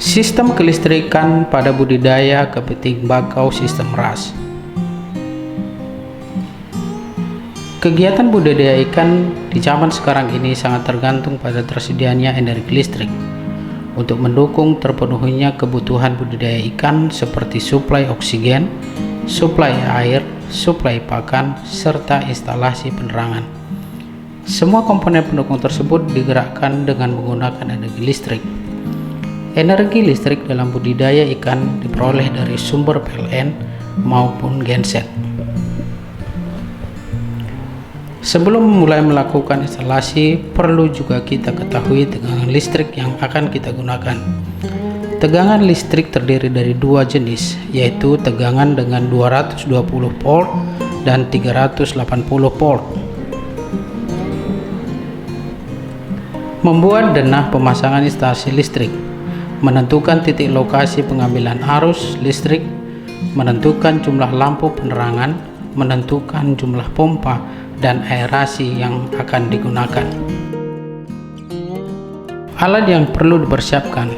Sistem kelistrikan pada budidaya kepiting bakau sistem RAS. Kegiatan budidaya ikan di zaman sekarang ini sangat tergantung pada tersedianya energi listrik untuk mendukung terpenuhinya kebutuhan budidaya ikan seperti suplai oksigen, suplai air, suplai pakan, serta instalasi penerangan. Semua komponen pendukung tersebut digerakkan dengan menggunakan energi listrik. Energi listrik dalam budidaya ikan diperoleh dari sumber PLN maupun genset. Sebelum mulai melakukan instalasi, perlu juga kita ketahui tegangan listrik yang akan kita gunakan. Tegangan listrik terdiri dari dua jenis, yaitu tegangan dengan 220 volt dan 380 volt. Membuat denah pemasangan instalasi listrik, menentukan titik lokasi pengambilan arus listrik, menentukan jumlah lampu penerangan, menentukan jumlah pompa dan aerasi yang akan digunakan. Alat yang perlu dipersiapkan: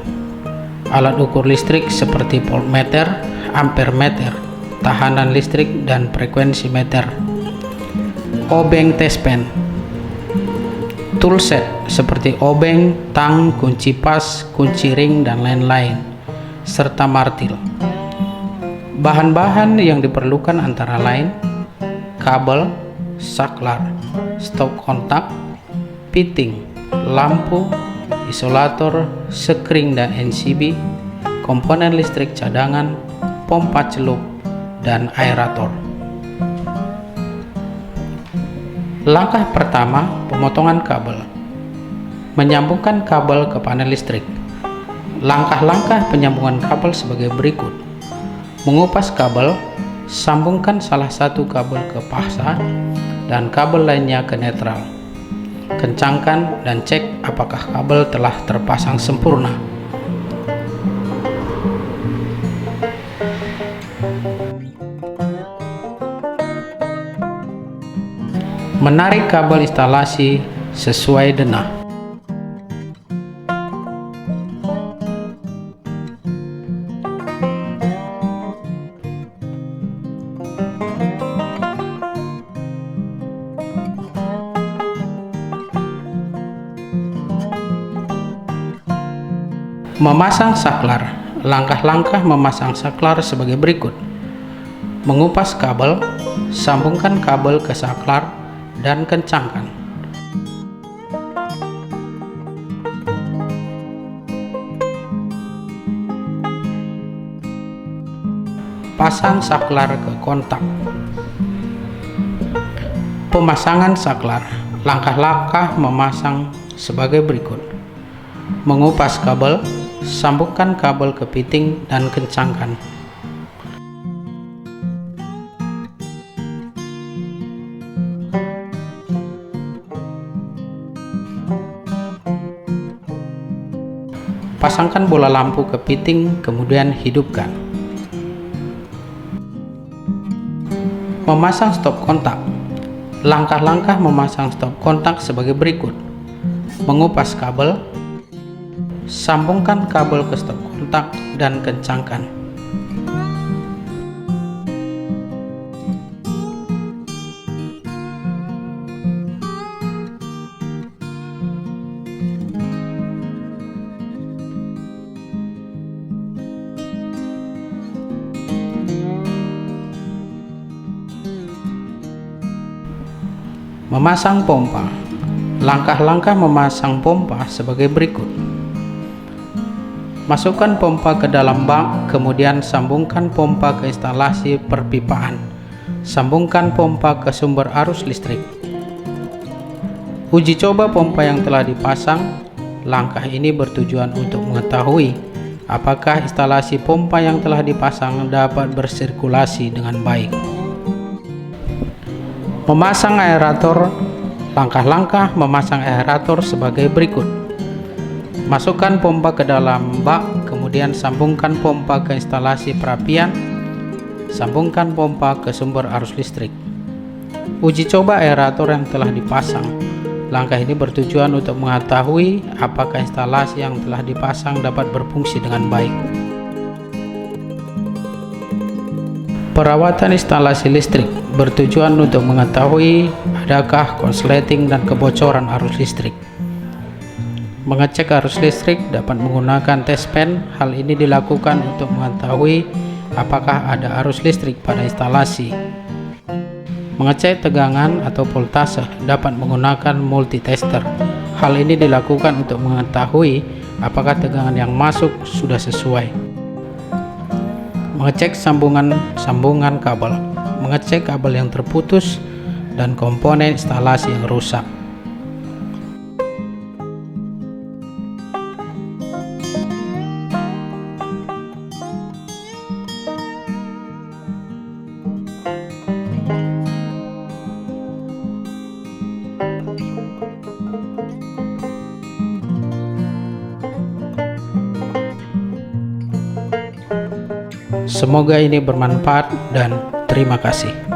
alat ukur listrik seperti voltmeter, ampermeter, tahanan listrik dan frekuensi meter, obeng test pen, toolset seperti obeng, tang, kunci pas, kunci ring dan lain-lain, serta martil. Bahan-bahan yang diperlukan antara lain kabel, saklar, stop kontak, piting, lampu, isolator, sekring dan NCB, komponen listrik cadangan, pompa celup, dan aerator. Langkah pertama, pemotongan kabel. Menyambungkan kabel ke panel listrik. Langkah-langkah penyambungan kabel sebagai berikut. Mengupas kabel, sambungkan salah satu kabel ke pasa dan kabel lainnya ke netral. Kencangkan dan cek apakah kabel telah terpasang sempurna. Menarik kabel instalasi sesuai denah. Memasang saklar. Langkah-langkah memasang saklar sebagai berikut. Mengupas kabel, sambungkan kabel ke saklar dan kencangkan. Pasang saklar ke kontak. Pemasangan saklar. Langkah-langkah memasang sebagai berikut. Mengupas kabel, sambungkan kabel ke piting dan kencangkan. Pasangkan bola lampu ke piting, kemudian hidupkan. Memasang stop kontak. Langkah-langkah memasang stop kontak sebagai berikut. Mengupas kabel, sambungkan kabel ke stop kontak dan kencangkan. Memasang pompa. Langkah-langkah memasang pompa sebagai berikut. Masukkan pompa ke dalam bak, kemudian sambungkan pompa ke instalasi perpipaan. Sambungkan pompa ke sumber arus listrik. Uji coba pompa yang telah dipasang. Langkah ini bertujuan untuk mengetahui apakah instalasi pompa yang telah dipasang dapat bersirkulasi dengan baik. Memasang aerator. Langkah-langkah memasang aerator sebagai berikut. Masukkan pompa ke dalam bak, kemudian sambungkan pompa ke instalasi perapian. Sambungkan pompa ke sumber arus listrik. Uji coba aerator yang telah dipasang. Langkah ini bertujuan untuk mengetahui apakah instalasi yang telah dipasang dapat berfungsi dengan baik. Perawatan instalasi listrik bertujuan untuk mengetahui adakah konsleting dan kebocoran arus listrik. Mengecek arus listrik dapat menggunakan tes pen. Hal ini dilakukan untuk mengetahui apakah ada arus listrik pada instalasi. Mengecek tegangan atau voltase dapat menggunakan multitester. Hal ini dilakukan untuk mengetahui apakah tegangan yang masuk sudah sesuai. Mengecek sambungan kabel, mengecek kabel yang terputus dan komponen instalasi yang rusak. Semoga ini bermanfaat dan terima kasih.